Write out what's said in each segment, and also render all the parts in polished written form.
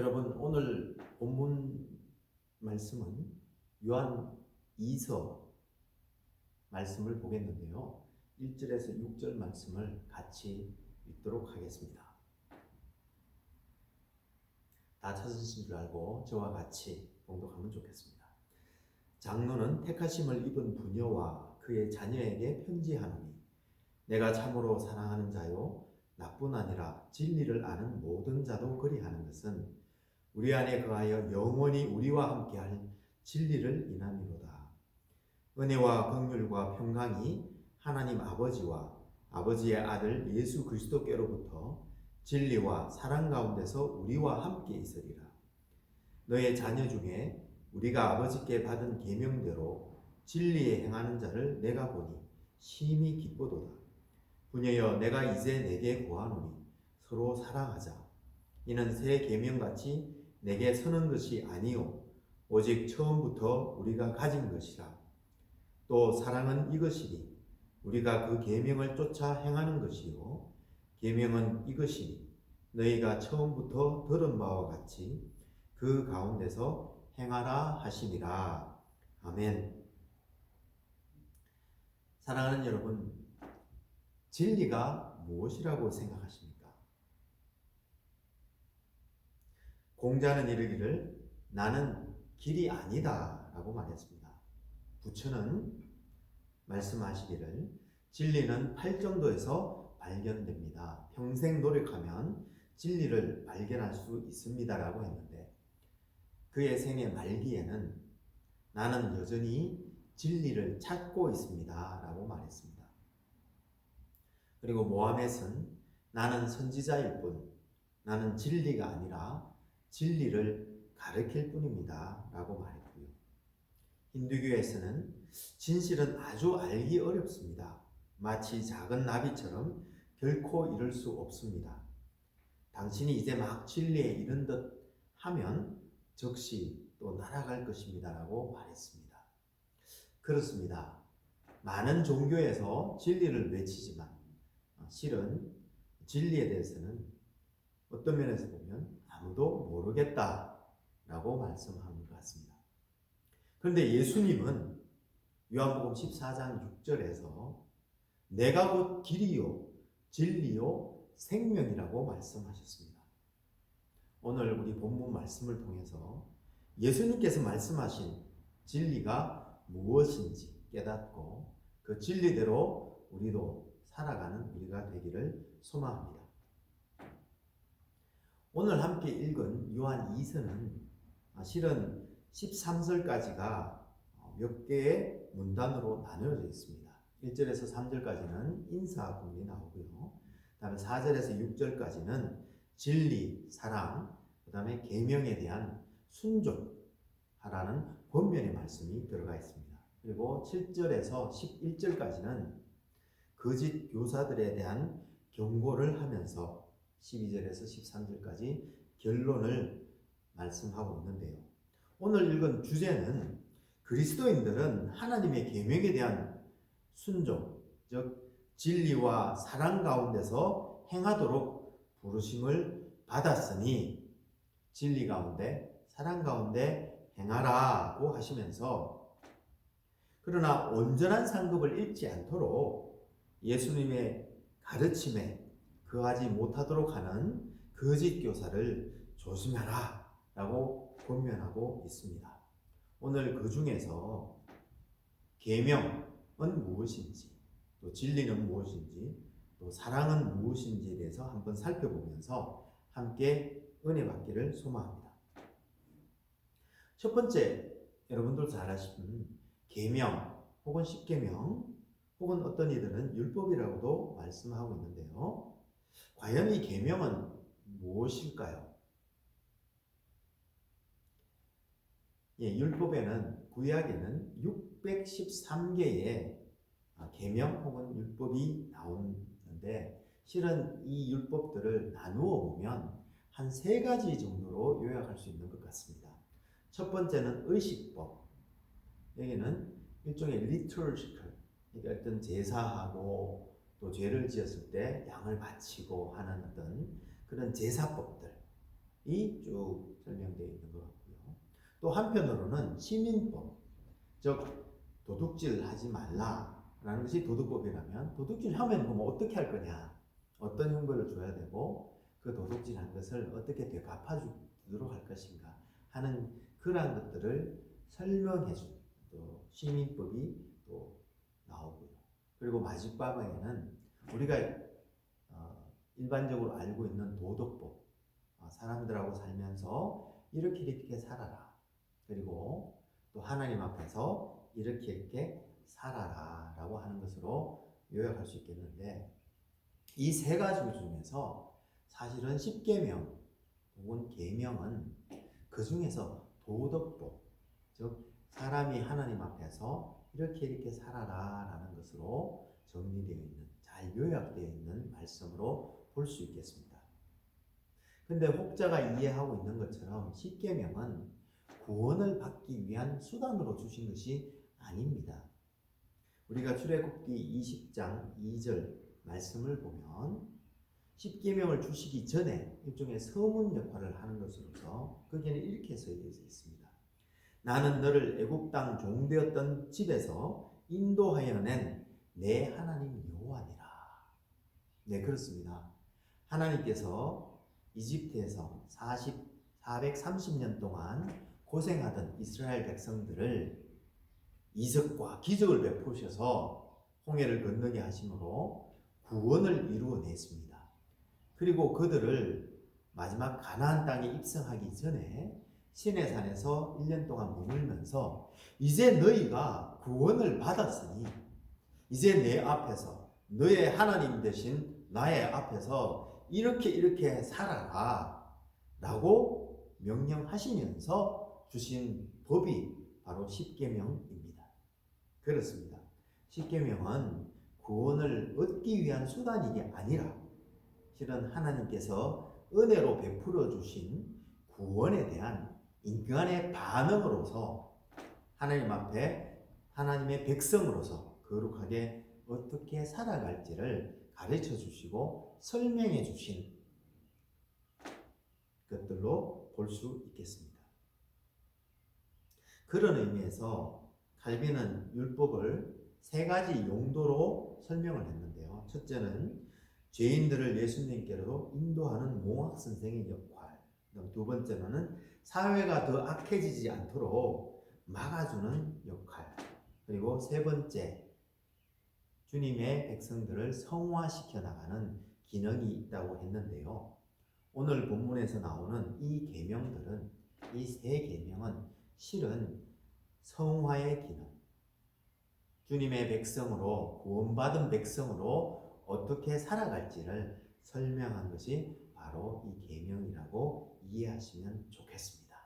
여러분, 오늘 본문 말씀은 요한 2서 말씀을 보겠는데요. 1절에서 6절 말씀을 같이 읽도록 하겠습니다. 다 찾으신 줄 알고 저와 같이 봉독하면 좋겠습니다. 장로는 택하심을 입은 부녀와 그의 자녀에게 편지하노니, 내가 참으로 사랑하는 자요 나뿐 아니라 진리를 아는 모든 자도 그리하는 것은 우리 안에 거하여 영원히 우리와 함께할 진리를 인함이로다. 은혜와 긍휼과 평강이 하나님 아버지와 아버지의 아들 예수 그리스도께로부터 진리와 사랑 가운데서 우리와 함께 있으리라. 너의 자녀 중에 우리가 아버지께 받은 계명대로 진리에 행하는 자를 내가 보니 심히 기쁘도다. 부녀여, 내가 이제 내게 고하노니 서로 사랑하자. 이는 새 계명같이 내게 서는 것이 아니요 오직 처음부터 우리가 가진 것이라. 또 사랑은 이것이니 우리가 그 계명을 쫓아 행하는 것이요 계명은 이것이니 너희가 처음부터 들은 바와 같이 그 가운데서 행하라 하심이라. 아멘. 사랑하는 여러분, 진리가 무엇이라고 생각하십니까? 공자는 이르기를 나는 길이 아니다 라고 말했습니다. 부처는 말씀하시기를 진리는 팔정도에서 발견됩니다. 평생 노력하면 진리를 발견할 수 있습니다 라고 했는데, 그의 생애 말기에는 나는 여전히 진리를 찾고 있습니다 라고 말했습니다. 그리고 모하멧은 나는 선지자일 뿐, 나는 진리가 아니라 진리를 가르칠 뿐입니다 라고 말했고요. 힌두교에서는 진실은 아주 알기 어렵습니다. 마치 작은 나비처럼 결코 이룰 수 없습니다. 당신이 이제 막 진리에 이른 듯 하면 즉시 또 날아갈 것입니다 라고 말했습니다. 그렇습니다. 많은 종교에서 진리를 외치지만 실은 진리에 대해서는 어떤 면에서 보면 아무도 모르겠다라고 말씀하는 것 같습니다. 그런데 예수님은 요한복음 14장 6절에서 내가 곧 길이요 진리요 생명이라고 말씀하셨습니다. 오늘 우리 본문 말씀을 통해서 예수님께서 말씀하신 진리가 무엇인지 깨닫고 그 진리대로 우리도 살아가는 우리가 되기를 소망합니다. 오늘 함께 읽은 요한 2서는 실은 13절까지가 몇 개의 문단으로 나누어져 있습니다. 1절에서 3절까지는 인사 본문이 나오고요. 그 다음에 4절에서 6절까지는 진리, 사랑, 그 다음에 계명에 대한 순종하라는 권면의 말씀이 들어가 있습니다. 그리고 7절에서 11절까지는 거짓 교사들에 대한 경고를 하면서 12절에서 13절까지 결론을 말씀하고 있는데요. 오늘 읽은 주제는 그리스도인들은 하나님의 계명에 대한 순종, 즉 진리와 사랑 가운데서 행하도록 부르심을 받았으니 진리 가운데 사랑 가운데 행하라고 하시면서, 그러나 온전한 상급을 잃지 않도록 예수님의 가르침에 거하지 못하도록 하는 거짓 교사를 조심하라 라고 권면하고 있습니다. 오늘 그 중에서 계명은 무엇인지, 또 진리는 무엇인지, 또 사랑은 무엇인지에 대해서 한번 살펴보면서 함께 은혜 받기를 소망합니다. 첫 번째, 여러분들 잘 아시는 계명 혹은 십계명 혹은 어떤 이들은 율법이라고도 말씀하고 있는데요. 과연 이 계명은 무엇일까요? 율법에는, 구약에는 613개의 계명 혹은 율법이 나오는데, 실은 이 율법들을 나누어 보면 한 3가지 정도로 요약할 수 있는 것 같습니다. 첫 번째는 의식법. 여기는 일종의 liturgical, 그러니까 어떤 제사하고 또 죄를 지었을 때 양을 바치고 하는 어떤 그런 제사법들, 쭉 설명되어 있는 것 같고요. 또 한편으로는 시민법, 즉 도둑질 하지 말라라는 것이 도덕법이라면 도둑질 하면 그럼 어떻게 할 거냐, 어떤 형벌을 줘야 되고 그 도둑질한 것을 어떻게 되갚아주도록 할 것인가 하는 그러한 것들을 설명해준 또 시민법이 또 나오고요. 그리고 마지막에는 우리가 일반적으로 알고 있는 도덕법, 사람들하고 살면서 이렇게 살아라. 그리고 또 하나님 앞에서 이렇게 살아라 라고 하는 것으로 요약할 수 있겠는데, 이 세 가지 중에서 사실은 십계명 혹은 계명은 그 중에서 도덕법, 즉 사람이 하나님 앞에서 이렇게 살아라 라는 것으로 정리되어 있는, 잘 요약되어 있는 말씀으로 볼 수 있겠습니다. 근데 혹자가 이해하고 있는 것처럼 십계명은 구원을 받기 위한 수단으로 주신 것이 아닙니다. 우리가 출애굽기 20장 2절 말씀을 보면 십계명을 주시기 전에 일종의 서문 역할을 하는 것으로서 거기에는 이렇게 써져 있습니다. 나는 너를 애굽 땅 종되었던 집에서 인도하여 낸 내 하나님 여호와니라. 네, 그렇습니다. 하나님께서 이집트에서 430년 동안 고생하던 이스라엘 백성들을 이적과 기적을 베푸셔서 홍해를 건너게 하심으로 구원을 이루어냈습니다. 그리고 그들을 마지막 가나안 땅에 입성하기 전에 시내산에서 1년 동안 머물면서 이제 너희가 구원을 받았으니 이제 내 앞에서 너의 하나님 되신 나의 앞에서 이렇게 살아라 라고 명령하시면서 주신 법이 바로 십계명입니다. 그렇습니다. 십계명은 구원을 얻기 위한 수단이 아니라 실은 하나님께서 은혜로 베풀어 주신 구원에 대한 인간의 반응으로서 하나님 앞에 하나님의 백성으로서 거룩하게 어떻게 살아갈지를 가르쳐 주시고 설명해 주신 것들로 볼 수 있겠습니다. 그런 의미에서 칼빈은 율법을 세 가지 용도로 설명을 했는데요. 첫째는 죄인들을 예수님께로 인도하는 몽학 선생의 역할, 두 번째로는 사회가 더 악해지지 않도록 막아주는 역할, 그리고 세 번째, 주님의 백성들을 성화시켜 나가는 기능이 있다고 했는데요. 오늘 본문에서 나오는 이 계명들은, 이 세 계명은 실은 성화의 기능, 주님의 백성으로, 구원받은 백성으로 어떻게 살아갈지를 설명한 것이 바로 이 계명이라고 이해하시면 좋겠습니다.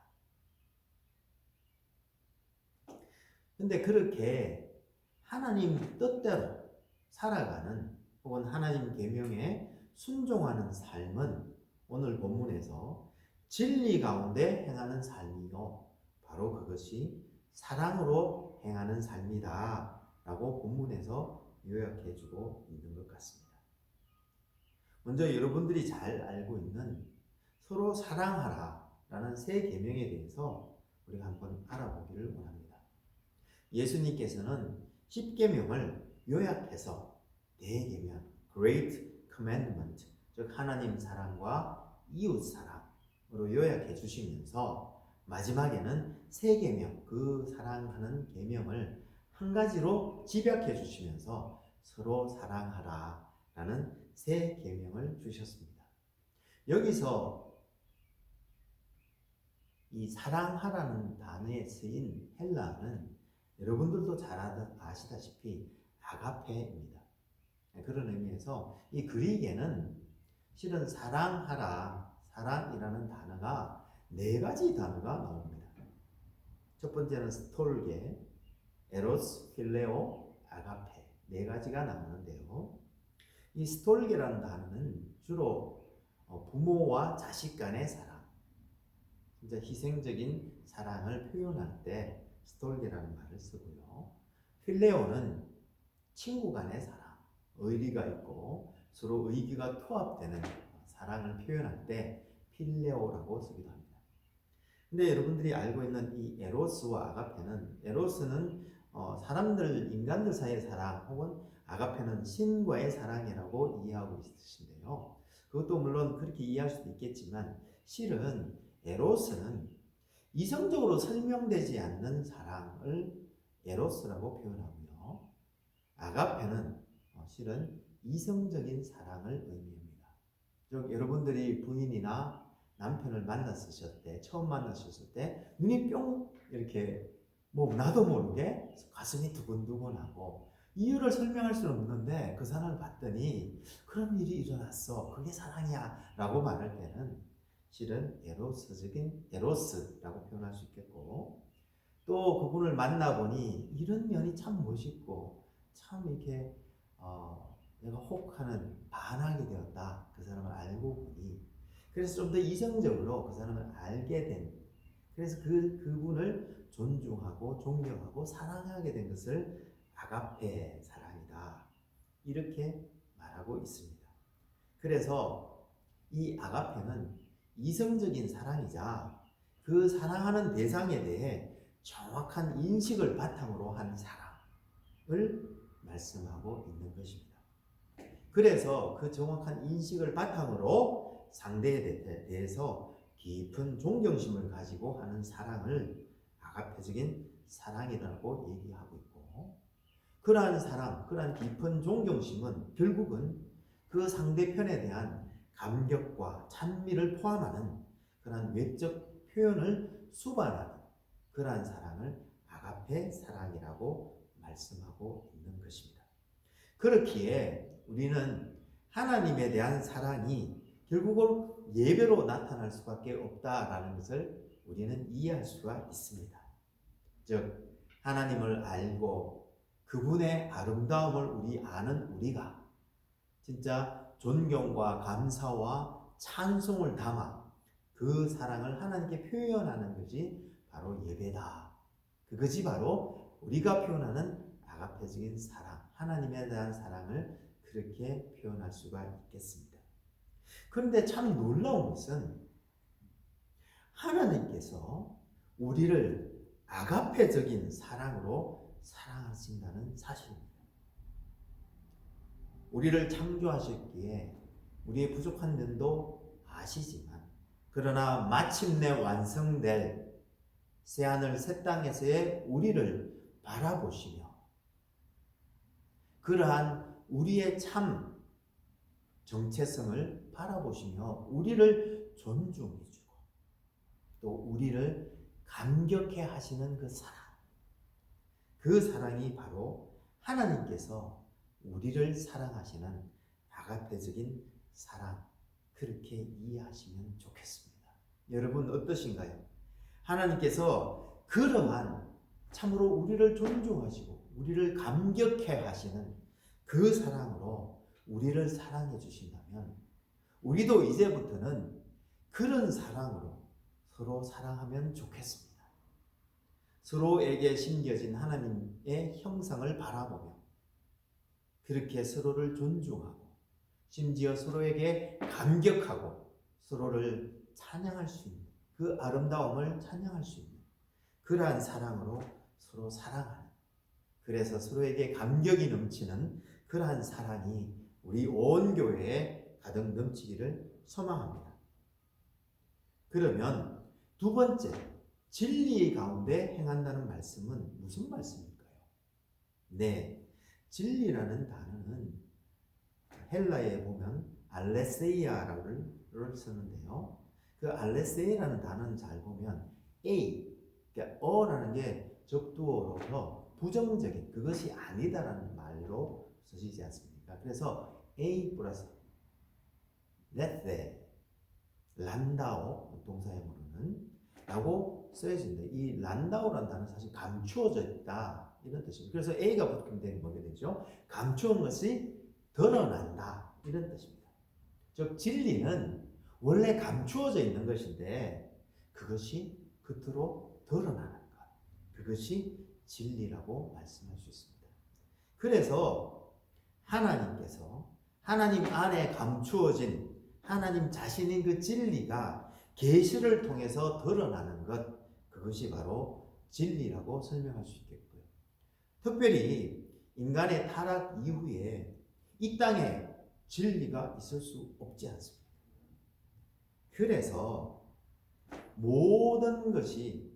근데 그렇게 하나님 뜻대로 살아가는 혹은 하나님 계명에 순종하는 삶은 오늘 본문에서 진리 가운데 행하는 삶이요, 바로 그것이 사랑으로 행하는 삶이다 라고 본문에서 요약해주고 있는 것 같습니다. 먼저 여러분들이 잘 알고 있는 서로 사랑하라 라는 세 계명에 대해서 우리가 한번 알아보기를 원합니다. 예수님께서는 10계명을 요약해서 대계명, Great Commandment, 즉 하나님 사랑과 이웃 사랑으로 요약해 주시면서 마지막에는 세 계명, 그 사랑하는 계명을 한 가지로 집약해 주시면서 서로 사랑하라 라는 세 계명을 주셨습니다. 여기서 이 사랑하라는 단어에 쓰인 헬라어는 여러분들도 잘 아시다시피 아가페입니다. 그런 의미에서 이 그리게는 실은 사랑하라, 사랑이라는 단어가 네 가지 단어가 나옵니다. 첫 번째는 스톨게, 에로스, 필레오, 아가페, 네 가지가 나오는데요. 이 스톨게라는 단어는 주로 부모와 자식 간의 사랑, 진짜 희생적인 사랑을 표현할 때 스톨게라는 말을 쓰고요. 필레오는 친구 간의 사랑, 의리가 있고 서로 의기가 통합되는 사랑을 표현할 때 필레오라고 쓰기도 합니다. 근데 여러분들이 알고 있는 이 에로스와 아가페는, 에로스는 사람들, 인간들 사이의 사랑, 혹은 아가페는 신과의 사랑이라고 이해하고 있으신데요. 그것도 물론 그렇게 이해할 수도 있겠지만, 실은 에로스는 이성적으로 설명되지 않는 사랑을 에로스라고 표현하고요. 아가페는 실은 이성적인 사랑을 의미합니다. 즉, 여러분들이 부인이나 남편을 만났을 때, 처음 만났을 때 눈이 뿅 이렇게 나도 모르게 가슴이 두근두근하고, 이유를 설명할 수는 없는데 그 사람을 봤더니 그런 일이 일어났어, 그게 사랑이야 라고 말할 때는 실은 에로스라고 표현할 수 있겠고, 또 그분을 만나보니 이런 면이 참 멋있고 참 이렇게 내가 혹하는, 반하게 되었다, 그 사람을 알고 보니. 그래서 좀 더 이성적으로 그 사람을 알게 된, 그래서 그분을 존중하고 존경하고 사랑하게 된 것을 아가페 사랑이다, 이렇게 말하고 있습니다. 그래서 이 아가페는 이성적인 사랑이자 그 사랑하는 대상에 대해 정확한 인식을 바탕으로 한 사랑을 말씀하고 있는 것입니다. 그래서 그 정확한 인식을 바탕으로 상대에 대해서 깊은 존경심을 가지고 하는 사랑을 아가페적인 사랑이라고 얘기하고 있고, 그러한 사랑, 그러한 깊은 존경심은 결국은 그 상대편에 대한 감격과 찬미를 포함하는 그러한 외적 표현을 수반하는 그러한 사랑을 아가페 사랑이라고 말씀하고 있는 것입니다. 그렇기에 우리는 하나님에 대한 사랑이 결국은 예배로 나타날 수밖에 없다라는 것을 우리는 이해할 수가 있습니다. 즉, 하나님을 알고 그분의 아름다움을 우리 아는 우리가 진짜 존경과 감사와 찬송을 담아 그 사랑을 하나님께 표현하는 것이 바로 예배다. 그것이 바로 우리가 표현하는 아가페적인 사랑, 하나님에 대한 사랑을 그렇게 표현할 수가 있겠습니다. 그런데 참 놀라운 것은 하나님께서 우리를 아가페적인 사랑으로 사랑하신다는 사실입니다. 우리를 창조하셨기에 우리의 부족한 면도 아시지만, 그러나 마침내 완성될 새하늘 새 땅에서의 우리를 바라보시며 그러한 우리의 참 정체성을 바라보시며 우리를 존중해주고 또 우리를 감격해 하시는 그 사랑, 그 사랑이 바로 하나님께서 우리를 사랑하시는 아가페적인 사랑, 그렇게 이해하시면 좋겠습니다. 여러분 어떠신가요? 하나님께서 그러한 참으로 우리를 존중하시고 우리를 감격해 하시는 그 사랑으로 우리를 사랑해 주신다면 우리도 이제부터는 그런 사랑으로 서로 사랑하면 좋겠습니다. 서로에게 심겨진 하나님의 형상을 바라보며 그렇게 서로를 존중하고 심지어 서로에게 감격하고 서로를 찬양할 수 있는, 그 아름다움을 찬양할 수 있는 그러한 사랑으로 서로 사랑하는, 그래서 서로에게 감격이 넘치는 그러한 사랑이 우리 온 교회에 가득 넘치기를 소망합니다. 그러면 두 번째, 진리 가운데 행한다는 말씀은 무슨 말씀일까요? 네, 진리라는 단어는 헬라에 보면 알레세이아를 쓰는데요. 그 알레세이라는 단어는 잘 보면 그러니까 어라는 게 적두어로서 부정적인, 그것이 아니다라는 말로 쓰시지 않습니까? 그래서 A 플러스 레테 란다오 동사형으로는 라고 써있는데, 이 란다오라는 단어는 사실 감추어져 있다 이런 뜻입니다. 그래서 A가 붙으면 되는 뭐게 되죠? 감추은 것이 드러난다 이런 뜻입니다. 즉 진리는 원래 감추어져 있는 것인데 그것이 겉으로 드러나는 것, 그것이 진리라고 말씀할 수 있습니다. 그래서 하나님께서 하나님 안에 감추어진 하나님 자신인 그 진리가 계시를 통해서 드러나는 것, 그것이 바로 진리라고 설명할 수 있겠고요. 특별히 인간의 타락 이후에 이 땅에 진리가 있을 수 없지 않습니다. 그래서 모든 것이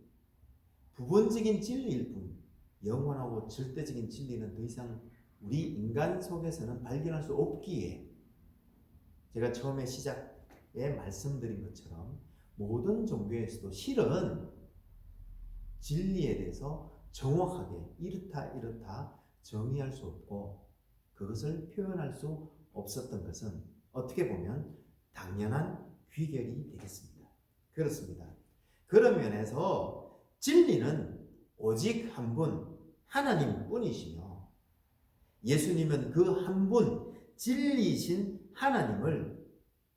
부분적인 진리일 뿐 영원하고 절대적인 진리는 더 이상 우리 인간 속에서는 발견할 수 없기에, 제가 처음에 시작에 말씀드린 것처럼 모든 종교에서도 실은 진리에 대해서 정확하게 이렇다 정의할 수 없고 그것을 표현할 수 없었던 것은 어떻게 보면 당연한 귀결이 되겠습니다. 그렇습니다. 그런 면에서 진리는 오직 한 분 하나님 뿐이시며, 예수님은 그 한 분 진리이신 하나님을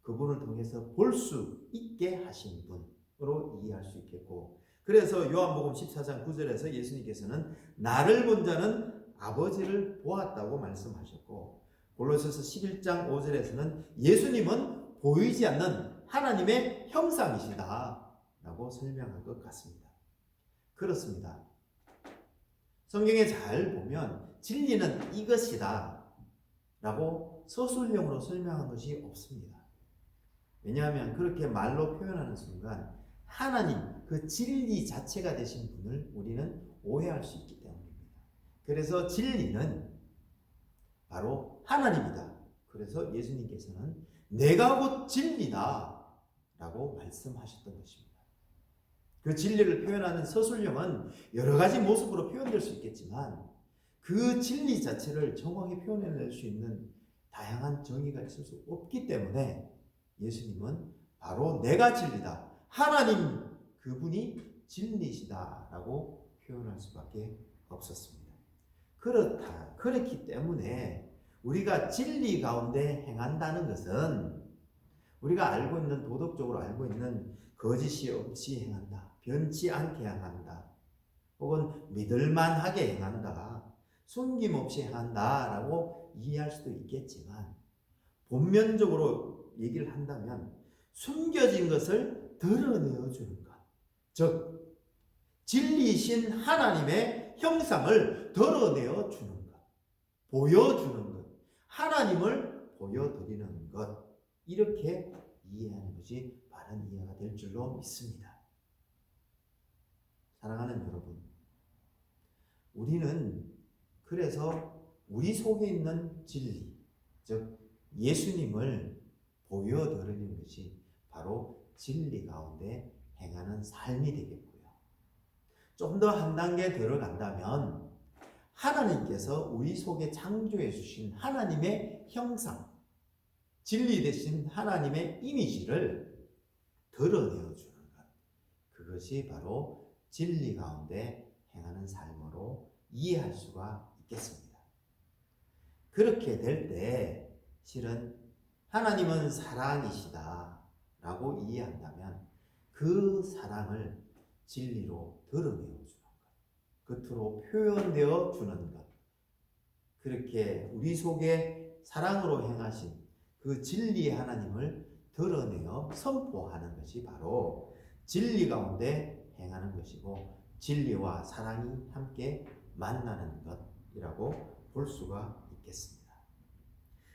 그분을 통해서 볼 수 있게 하신 분으로 이해할 수 있겠고, 그래서 요한복음 14장 9절에서 예수님께서는 나를 본 자는 아버지를 보았다고 말씀하셨고, 골로새서 11장 5절에서는 예수님은 보이지 않는 하나님의 형상이시다 라고 설명한 것 같습니다. 그렇습니다. 성경에 잘 보면 진리는 이것이다 라고 서술형으로 설명한 것이 없습니다. 왜냐하면 그렇게 말로 표현하는 순간 하나님, 그 진리 자체가 되신 분을 우리는 오해할 수 있기 때문입니다. 그래서 진리는 바로 하나님이다. 그래서 예수님께서는 내가 곧 진리다 라고 말씀하셨던 것입니다. 그 진리를 표현하는 서술형은 여러 가지 모습으로 표현될 수 있겠지만 그 진리 자체를 정확히 표현해낼 수 있는 다양한 정의가 있을 수 없기 때문에 예수님은 바로 내가 진리다, 하나님 그분이 진리시다라고 표현할 수밖에 없었습니다. 그렇기 때문에 우리가 진리 가운데 행한다는 것은 우리가 알고 있는, 도덕적으로 알고 있는 거짓이 없이 행한다, 변치 않게 행한다, 혹은 믿을만하게 행한다, 숨김없이 행한다 라고 이해할 수도 있겠지만, 본면적으로 얘기를 한다면 숨겨진 것을 드러내어 주는 것, 즉 진리이신 하나님의 형상을 드러내어 주는 것, 보여주는 것, 하나님을 보여드리는 것, 이렇게 이해하는 것이 바른 이해가 될 줄로 믿습니다. 사랑하는 여러분, 우리는 그래서 우리 속에 있는 진리, 즉 예수님을 보여드리는 것이 바로 진리 가운데 행하는 삶이 되겠고요. 좀 더 한 단계 들어간다면 하나님께서 우리 속에 창조해 주신 하나님의 형상, 진리 되신 하나님의 이미지를 드러내어 주는 것, 그것이 바로 진리 가운데 행하는 삶으로 이해할 수가 있겠습니다. 그렇게 될 때 실은 하나님은 사랑이시다 라고 이해한다면 그 사랑을 진리로 드러내어 주는 것, 겉으로 표현되어 주는 것, 그렇게 우리 속에 사랑으로 행하신 그 진리의 하나님을 드러내어 선포하는 것이 바로 진리 가운데 행하는 것이고, 진리와 사랑이 함께 만나는 것이라고 볼 수가 있겠습니다.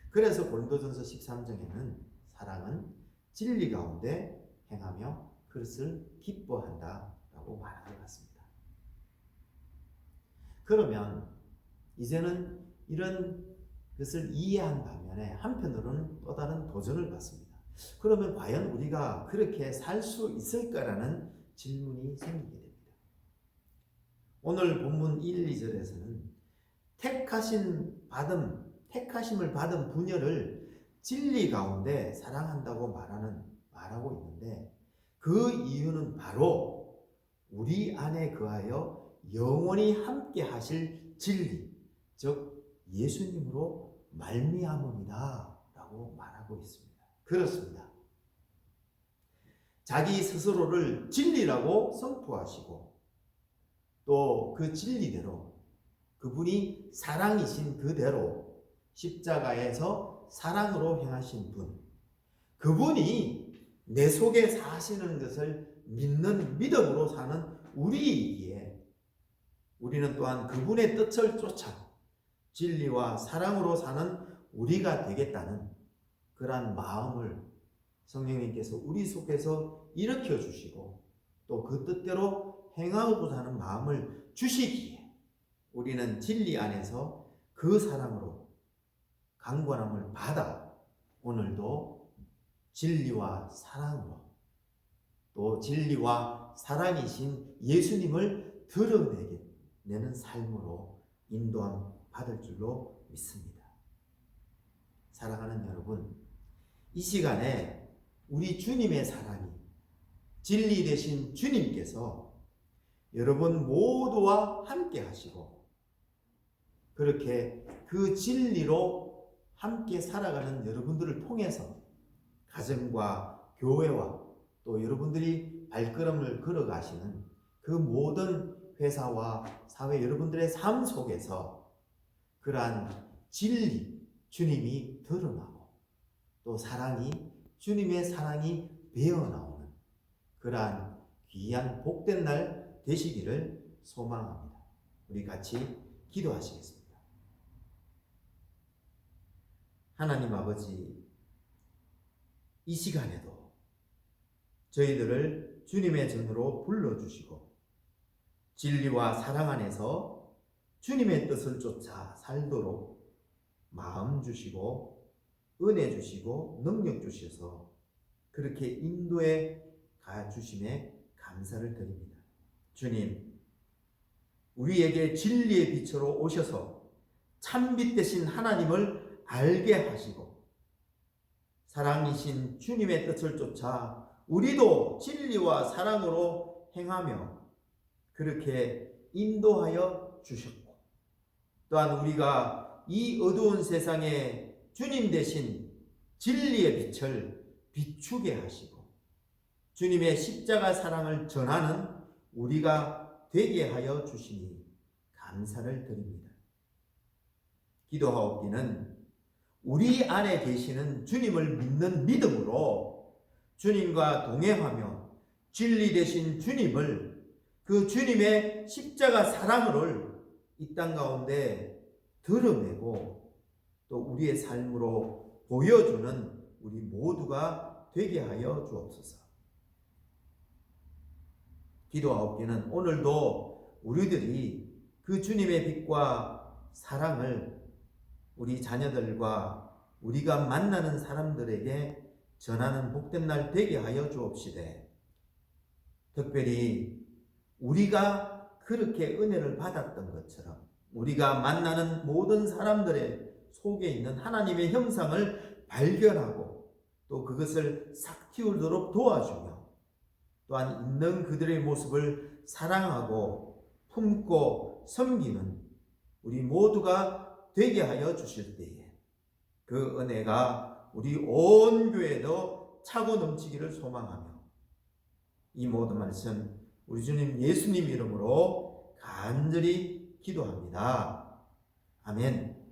그래서 고린도전서 13장에는 사랑은 진리 가운데 행하며 그것을 기뻐한다 라고 말한 것 같습니다. 그러면 이제는 이런 것을 이해한 반면에 한편으로는 또 다른 도전을 받습니다. 그러면 과연 우리가 그렇게 살 수 있을까라는 질문이 생기게 됩니다. 오늘 본문 1, 2절에서는 택하심을 받은 분열을 진리 가운데 사랑한다고 말하고 있는데, 그 이유는 바로 우리 안에 거하여 영원히 함께 하실 진리, 즉 예수님으로 말미암음이다 라고 말하고 있습니다. 그렇습니다. 자기 스스로를 진리라고 선포하시고 또 그 진리대로 그분이 사랑이신 그대로 십자가에서 사랑으로 행하신 분, 그분이 내 속에 사시는 것을 믿는 믿음으로 사는 우리이기에 우리는 또한 그분의 뜻을 쫓아 진리와 사랑으로 사는 우리가 되겠다는 그러한 마음을 성령님께서 우리 속에서 일으켜 주시고 또 그 뜻대로 행하고자 하는 마음을 주시기에 우리는 진리 안에서 그 사랑으로 강권함을 받아 오늘도 진리와 사랑으로 또 진리와 사랑이신 예수님을 드러내는 삶으로 인도함 받을 줄로 믿습니다. 사랑하는 여러분, 이 시간에 우리 주님의 사랑이 진리 되신 주님께서 여러분 모두와 함께 하시고 그렇게 그 진리로 함께 살아가는 여러분들을 통해서 가정과 교회와 또 여러분들이 발걸음을 걸어가시는 그 모든 회사와 사회 여러분들의 삶 속에서 그러한 진리, 주님이 드러나고 또 사랑이, 주님의 사랑이 배어나오는 그러한 귀한 복된 날 되시기를 소망합니다. 우리 같이 기도하시겠습니다. 하나님 아버지, 이 시간에도 저희들을 주님의 전으로 불러주시고 진리와 사랑 안에서 주님의 뜻을 쫓아 살도록 마음 주시고 은혜 주시고 능력 주셔서 그렇게 인도해 가주심에 감사를 드립니다. 주님, 우리에게 진리의 빛으로 오셔서 참빛 되신 하나님을 알게 하시고 사랑이신 주님의 뜻을 쫓아 우리도 진리와 사랑으로 행하며 그렇게 인도하여 주셨고 또한 우리가 이 어두운 세상에 주님 대신 진리의 빛을 비추게 하시고 주님의 십자가 사랑을 전하는 우리가 되게 하여 주시니 감사를 드립니다. 기도하옵기는 우리 안에 계시는 주님을 믿는 믿음으로 주님과 동행하며 진리 되신 주님을 그 주님의 십자가 사랑을 이 땅 가운데 드러내고 또 우리의 삶으로 보여주는 우리 모두가 되게 하여 주옵소서. 기도하옵기는 오늘도 우리들이 그 주님의 빛과 사랑을 우리 자녀들과 우리가 만나는 사람들에게 전하는 복된 날 되게 하여 주옵시되 특별히 우리가 그렇게 은혜를 받았던 것처럼 우리가 만나는 모든 사람들의 속에 있는 하나님의 형상을 발견하고 또 그것을 싹 틔우도록 도와주며 또한 있는 그들의 모습을 사랑하고 품고 섬기는 우리 모두가 되게 하여 주실 때에 그 은혜가 우리 온 교회도 차고 넘치기를 소망하며 이 모든 말씀 우리 주님 예수님 이름으로 간절히 기도합니다. 아멘.